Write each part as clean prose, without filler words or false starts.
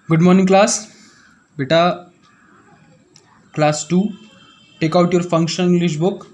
Good morning class. बेटा class 2, take out your functional English book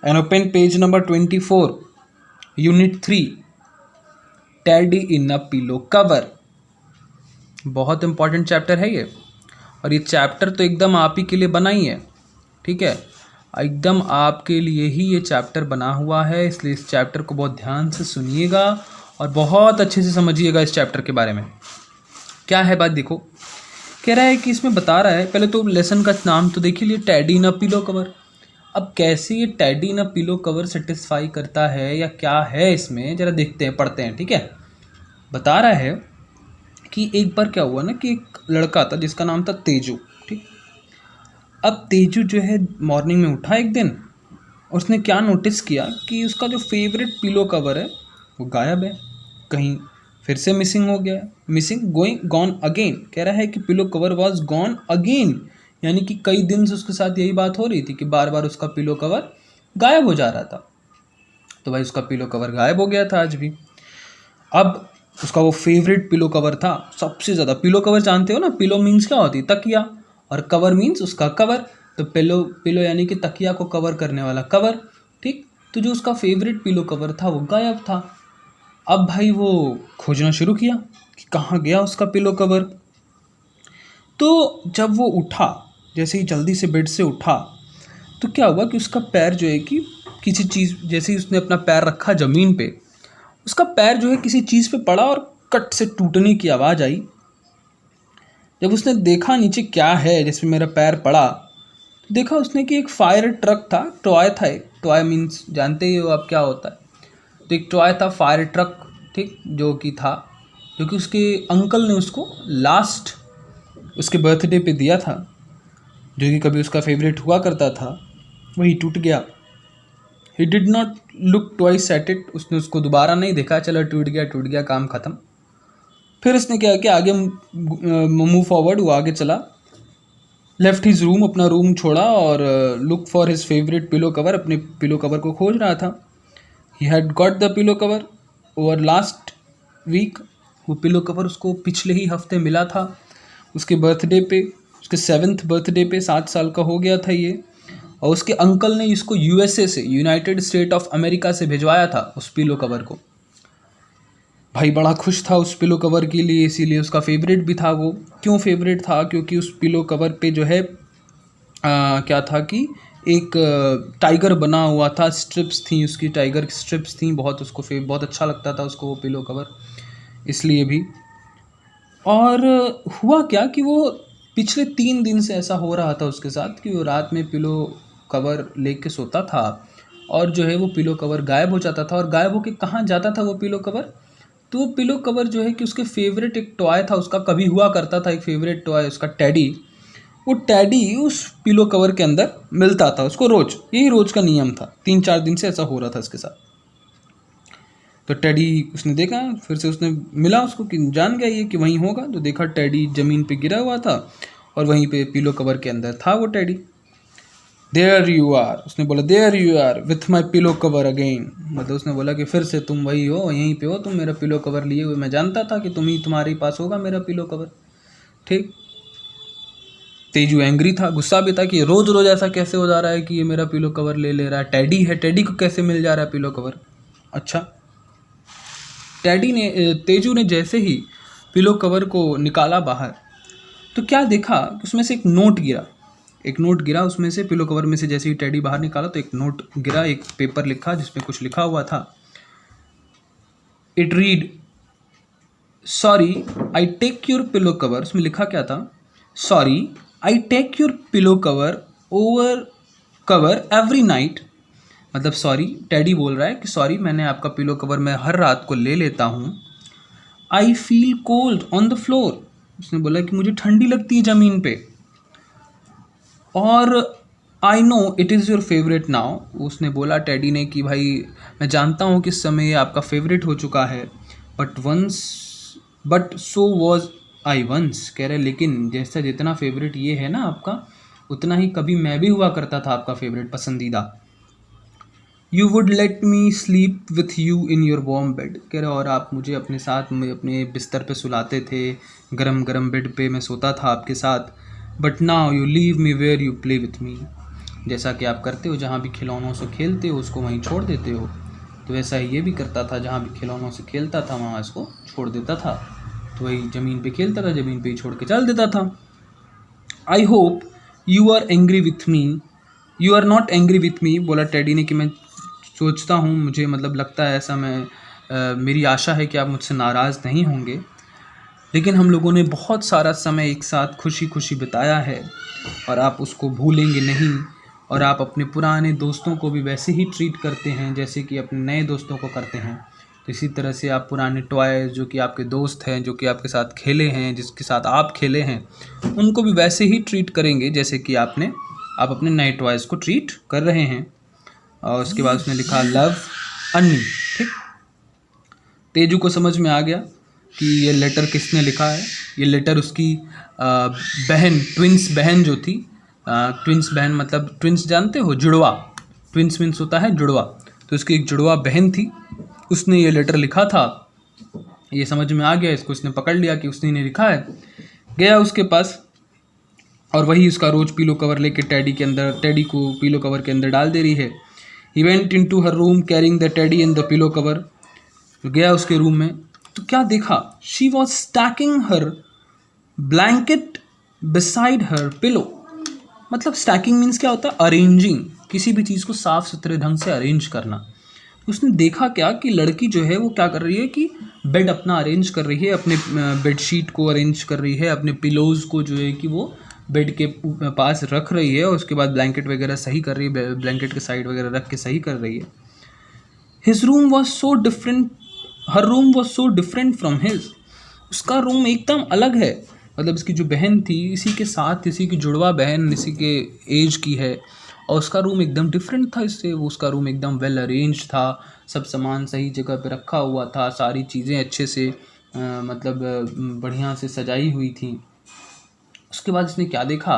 and open page number 24, unit 3, Teddy in a pillow cover. बहुत important chapter है ये, और ये chapter तो एकदम आप ही के लिए बना ही है। ठीक है, एकदम आपके लिए ही ये चैप्टर बना हुआ है, इसलिए इस चैप्टर को बहुत ध्यान से सुनिएगा और बहुत अच्छे से समझिएगा इस चैप्टर के बारे में। क्या है बात, देखो कह रहा है कि इसमें बता रहा है, पहले तो लेसन का नाम तो देखिए लिए, teddy in a pillow cover. अब कैसे ये teddy in a pillow cover satisfy करता है या क्या है इसमें, जरा देखते हैं, पढ़ते हैं। ठीक है, बता रहा है कि एक बार क्या हुआ ना कि एक लड़का था जिसका नाम था तेजू। ठीक, अब तेजू जो है मॉर्निंग में उठा एक दिन, उसने क्या नोटिस किया कि उसका जो फेवरेट पिलो कवर है वो गायब है, कहीं फिर से मिसिंग हो गया है। मिसिंग गोइंग गॉन अगेन, कह रहा है कि pillow cover was gone again, यानी कि कई दिन से उसके साथ यही बात हो रही थी कि बार बार उसका पिलो कवर गायब हो जा रहा था। तो भाई उसका पिलो कवर गायब हो गया था आज भी। अब उसका वो फेवरेट पिलो कवर था सबसे ज़्यादा। पिलो कवर जानते हो ना, पिलो मीन्स क्या होती है, तकिया, और कवर मीन्स उसका कवर। तो पिलो पिलो यानी कि तकिया को कवर करने वाला कवर। ठीक, तो जो उसका फेवरेट पिलो कवर था वो गायब था। अब भाई वो खोजना शुरू किया कि कहाँ गया उसका पिलो कवर। तो जब वो उठा, जैसे ही जल्दी से बेड से उठा, तो क्या हुआ कि उसका पैर जो है कि किसी चीज़, जैसे ही उसने अपना पैर रखा ज़मीन पे, उसका पैर जो है किसी चीज़ पे पड़ा और कट से टूटने की आवाज़ आई। जब उसने देखा नीचे क्या है जिसमें मेरा पैर पड़ा, तो देखा उसने कि एक फायर ट्रक था, टॉय था। एक टॉय मीन्स जानते ही हो आप क्या होता है। तो एक टॉय था, फायर ट्रक। ठीक, जो कि उसके अंकल ने उसको लास्ट उसके बर्थडे पे दिया था, जो कि कभी उसका फेवरेट हुआ करता था, वही टूट गया। He did not look twice at it, उसने उसको दोबारा नहीं देखा, चलो टूट गया काम ख़त्म। फिर उसने क्या किया, आगे मूव फॉरवर्ड, वो आगे चला, लेफ्ट हिज रूम, अपना रूम छोड़ा और look for his favourite pillow cover, अपने पिलो कवर को खोज रहा था। He had got the pillow cover over last week, वो पिलो कवर उसको पिछले ही हफ्ते मिला था उसके बर्थडे पे, उसके 7th बर्थडे पे, 7 साल का हो गया था ये। और उसके अंकल ने इसको यूएसए से, यूनाइटेड स्टेट ऑफ अमेरिका से भिजवाया था उस पिलो कवर को। भाई बड़ा खुश था उस पिलो कवर के लिए, इसीलिए उसका फेवरेट भी था वो। क्यों फेवरेट था, क्योंकि उस पिलो कवर पे जो है क्या था कि एक टाइगर बना हुआ था, स्ट्रिप्स थी उसकी, टाइगर की स्ट्रिप्स थी, बहुत उसको बहुत अच्छा लगता था उसको वो पिलो कवर, इसलिए भी। और हुआ क्या कि वो पिछले 3 दिन से ऐसा हो रहा था उसके साथ कि वो रात में पिलो कवर लेके सोता था और जो है वो पिलो कवर गायब हो जाता था। और गायब होके कहाँ जाता था वो पिलो कवर, तो वो पिलो कवर जो है कि उसके फेवरेट एक टॉय था उसका, कभी हुआ करता था एक फेवरेट टॉय उसका, टैडी। वो टैडी उस पिलो कवर के अंदर मिलता था उसको रोज, यही रोज का नियम था। 3-4 दिन से ऐसा हो रहा था उसके साथ। तो टैडी उसने देखा, फिर से उसने मिला उसको कि जान गया ये कि वहीं होगा। तो देखा टैडी ज़मीन पे गिरा हुआ था और वहीं पे पिलो कवर के अंदर था वो टैडी। देयर यू आर, उसने बोला, there you are with my pillow cover again, मतलब उसने बोला कि फिर से तुम वही हो, यहीं पे हो तुम, मेरा पिलो कवर लिए हुए। मैं जानता था कि तुम्हारे पास होगा मेरा पिलो कवर। ठीक, तेजू एंग्री था, गुस्सा भी था कि रोज़ रोज़ ऐसा कैसे हो जा रहा है कि ये मेरा पिलो कवर ले रहा है, टैडी है, टैडी को कैसे मिल जा रहा है पिलो कवर। अच्छा, तेजू ने जैसे ही पिलो कवर को निकाला बाहर, तो क्या देखा कि उसमें से एक नोट गिरा उसमें से, पिलो कवर में से जैसे ही टैडी बाहर निकाला तो एक नोट गिरा, एक पेपर लिखा जिसमें कुछ लिखा हुआ था। It read, sorry I take your pillow cover. उसमें लिखा क्या था, sorry I take your pillow cover every night, मतलब सॉरी, टैडी बोल रहा है कि सॉरी, मैंने आपका पिलो कवर मैं हर रात को ले लेता हूँ। I feel cold on the floor, उसने बोला कि मुझे ठंडी लगती है ज़मीन पे। और I know it is your favourite now, उसने बोला टैडी ने कि भाई मैं जानता हूँ कि इस समय ये आपका फेवरेट हो चुका है, but so was I once, कह रहे लेकिन जैसा जितना फेवरेट ये है ना आपका, उतना ही कभी मैं भी हुआ करता था आपका फेवरेट, पसंदीदा। You would let me sleep with you in your warm bed, कह रहे और आप मुझे अपने साथ में अपने बिस्तर पे सुलाते थे, गरम गरम बेड पे मैं सोता था आपके साथ. But now you leave me where you play with me, जैसा कि आप करते हो, जहाँ भी खिलौनों से खेलते हो उसको वहीं छोड़ देते हो, तो वैसा ही ये भी करता था, जहाँ भी खिलौनों से खेलता था वहाँ इसको छोड़ देता था, तो वही ज़मीन पे खेलता था, ज़मीन पे ही छोड़ के चल देता था. I hope you are angry with me, you are not angry with me, बोला टेडी ने कि मैं सोचता हूँ, मुझे मतलब लगता है ऐसा, मेरी आशा है कि आप मुझसे नाराज़ नहीं होंगे, लेकिन हम लोगों ने बहुत सारा समय एक साथ खुशी खुशी बिताया है और आप उसको भूलेंगे नहीं, और आप अपने पुराने दोस्तों को भी वैसे ही ट्रीट करते हैं जैसे कि अपने नए दोस्तों को करते हैं. तो इसी तरह से आप पुराने टॉय जो कि आपके दोस्त हैं, जो कि आपके साथ खेले हैं, जिसके साथ आप खेले हैं, उनको भी वैसे ही ट्रीट करेंगे जैसे कि आप अपने नए टॉयज़ को ट्रीट कर रहे हैं. और उसके बाद उसने लिखा लव अन्नी. ठीक, तेजू को समझ में आ गया कि ये लेटर किसने लिखा है. ये लेटर उसकी बहन, ट्विंस बहन जो थी, ट्विंस बहन मतलब ट्विंस जानते हो, जुड़वा, ट्विंस मीन्स होता है जुड़वा, तो उसकी एक जुड़वा बहन थी, उसने ये लेटर लिखा था. ये समझ में आ गया इसको, इसने पकड़ लिया कि उसने लिखा है. गया उसके पास और वही उसका रोज पीलो कवर लेके टेडी को पीलो कवर के अंदर डाल दे रही है. He went into her room carrying the teddy in the pillow cover. गया उसके रूम में तो क्या देखा, she was stacking her blanket beside her pillow. मतलब स्टैकिंग मीन्स क्या होता है, अरेंजिंग, किसी भी चीज़ को साफ सुथरे ढंग से अरेंज करना. उसने देखा क्या कि लड़की जो है वो क्या कर रही है कि बेड अपना अरेंज कर रही है, अपने बेडशीट को अरेंज कर रही है, अपने पिलोज़ को जो है कि वो बेड के पास रख रही है, और उसके बाद ब्लैंकेट वगैरह सही कर रही है, ब्लैंकेट के साइड वगैरह रख के सही कर रही है. His room was so different, her room was so different from his. उसका रूम एकदम अलग है, मतलब इसकी जो बहन थी इसी के साथ, इसी की जुड़वा बहन इसी के एज की है, और उसका रूम एकदम डिफरेंट था इससे. वो उसका रूम एकदम वेल अरेंज था, सब सामान सही जगह पे रखा हुआ था, सारी चीज़ें अच्छे से मतलब बढ़िया से सजाई हुई थी. उसके बाद इसने क्या देखा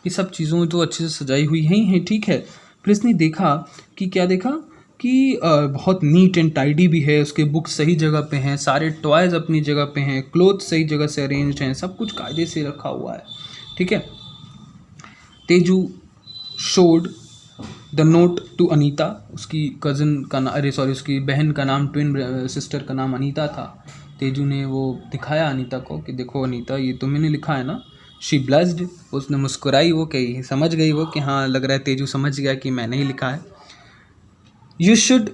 कि सब चीज़ों तो अच्छे से सजाई हुई ही हैं, ठीक है, फिर इसने देखा कि क्या देखा कि बहुत नीट एंड टाइडी भी है, उसके बुक्स सही जगह पे हैं, सारे टॉयज़ अपनी जगह पे हैं, क्लोथ्स सही जगह से अरेंज्ड हैं, सब कुछ कायदे से रखा हुआ है. ठीक है. Teju showed the note to Anita, उसकी कज़न का उसकी बहन का नाम, ट्विन सिस्टर का नाम अनीता था. तेजू ने वो दिखाया अनीता को कि देखो अनीता, ये तुमने लिखा है ना. शी ब्लस्ड, उसने मुस्कुराई, वो कही समझ गई वो कि हाँ लग रहा है तेजू समझ गया कि मैंने ही लिखा है. You should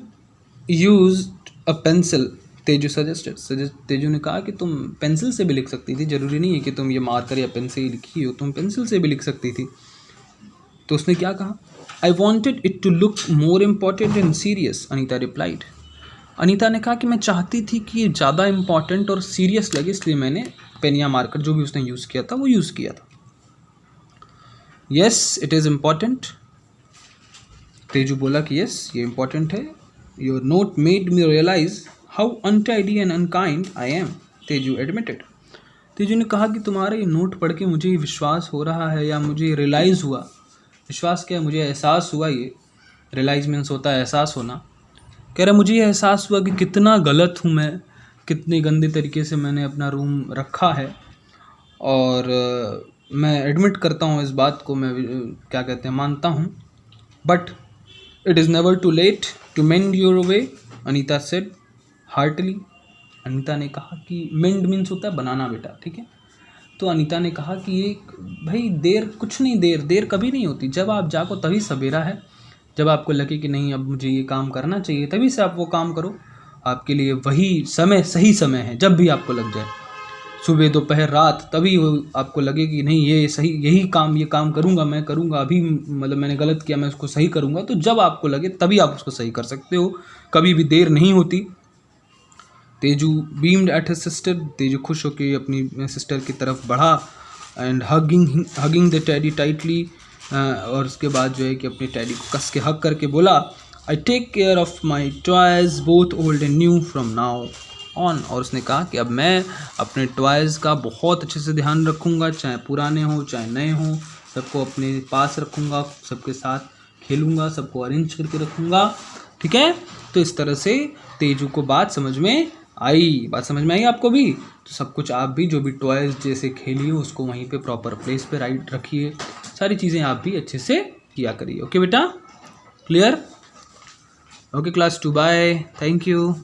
use a pencil, Teju suggest, Teju ने कहा कि तुम पेंसिल से भी लिख सकती थी, ज़रूरी नहीं है कि तुम ये मार्कर या पेन से ही लिखी हो, तुम पेंसिल से भी लिख सकती थी. तो उसने क्या कहा, I wanted it to look more important and serious, Anita replied. Anita ने कहा कि मैं चाहती थी कि ये ज़्यादा इम्पॉर्टेंट और सीरियस लगे, इसलिए मैंने पेन या मार्कर जो भी उसने यूज़ किया था वो यूज़ किया था. Yes it is important, Teju बोला कि यस ये इम्पॉर्टेंट है. Your note made me realise how untidy and unkind I am, Teju admitted. Teju ने कहा कि तुम्हारा ये नोट पढ़ के मुझे विश्वास हो रहा है, या मुझे रियलाइज़ हुआ, विश्वास क्या, मुझे एहसास हुआ, ये रियलाइज मीन्स होता है एहसास होना. कह रहा मुझे ये एहसास हुआ कि कितना गलत हूँ मैं, कितने गंदे तरीके से मैंने अपना रूम रखा है, और मैं एडमिट करता हूँ इस बात को, मैं क्या कहते हैं मानता हूँ. But it is never too late to mend your way, Anita said heartily. Anita ने कहा कि मेंड मीन्स होता है बनाना बेटा, ठीक है. तो अनीता ने कहा कि ये भाई देर कुछ नहीं, देर कभी नहीं होती, जब आप जागो तभी सवेरा है. जब आपको लगे कि नहीं अब मुझे ये काम करना चाहिए, तभी से आप वो काम करो. आपके लिए वही समय सही समय है, जब भी आपको लग जाए, सुबह दोपहर रात, तभी वो आपको लगे कि नहीं ये सही, ये काम करूँगा, मैं करूँगा अभी, मतलब मैंने गलत किया मैं उसको सही करूँगा. तो जब आपको लगे तभी आप उसको सही कर सकते हो, कभी भी देर नहीं होती. Teju beamed at his sister, Teju खुश होकर अपनी सिस्टर की तरफ बढ़ा, and hugging the teddy tightly, और उसके बाद जो है कि अपने टेडी को कस के हग करके बोला, I take care of my toys both old and new from now on. और उसने कहा कि अब मैं अपने टॉयज़ का बहुत अच्छे से ध्यान रखूँगा, चाहे पुराने हों चाहे नए हों, सबको अपने पास रखूँगा, सबके साथ खेलूँगा, सबको अरेंज करके रखूँगा, ठीक है। तो इस तरह से तेजू को बात समझ में आई। बात समझ में आई आपको भी? तो सब कुछ आप भी जो भी टॉयज जैसे खेलिए उसको वहीं पे प्रॉपर प्लेस पे राइट रखिए। सारी चीज़ें आप भी अच्छे से किया करिए। ओके बेटा, clear? Okay class 2, bye, thank you.